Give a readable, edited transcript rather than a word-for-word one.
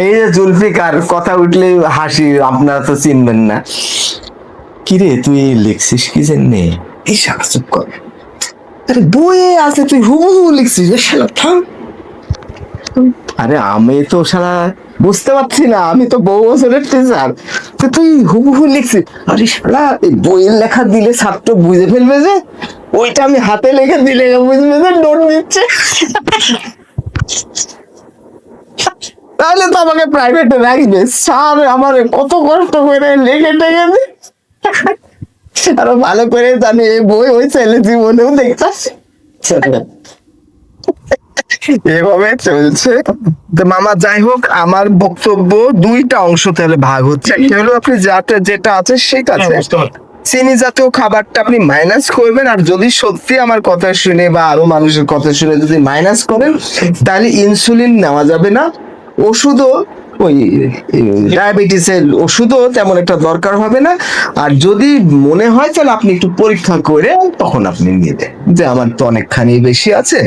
এই যে জুলফিকার কথা উঠলে হাসি, আপনারা তো চিনবেন না। কিরে তুই লিখছিস কি জেনে? এই শালা চুপ কর। আরে বইয়ে আছে, তুই হুবহু লিখছিস। এ শালা থাম। আরে আমি তো শালা বুঝতে পারছি না, আমি তো বহু বছরের টিচার, তো তুই হুবহু লিখছিস। আরে শালা এই বইয়ের লেখা দিলে ছাত্র বুঝে ফেলবে যে, ওইটা আমি হাতে লেখা দিলে বুঝবে যে নোট দিচ্ছে। তাহলে তো আমাকে প্রাইভেটে রাখবে স্যার, আমার কত কষ্ট করে লেখে টেখে দি। আরো ভালো করে জানি এই বই ওই ছেলে জীবনেও দেখতাস। এভাবে চলছে। তো মামা যাই হোক, আমার বক্তব্য দুইটা অংশ তাহলে ভাগ হচ্ছে। একটা হলো আপনি যেটা আছে সেটা আছে, চিনি জাতীয় খাবারটা আপনি মাইনাস করবেন, আর যদি সত্যি আমার কথা শুনে বা আরো মানুষের কথা শুনে যদি মাইনাস করেন, তাহলে ইনসুলিন নেওয়া যাবে না। ওষুধও ওই ডায়াবেটিসের ওষুধও তেমন একটা দরকার হবে না। আর যদি মনে হয় তাহলে আপনি একটু পরীক্ষা করে তখন আপনি নিয়ে দেন যে আমার তো অনেকখানি বেশি আছে,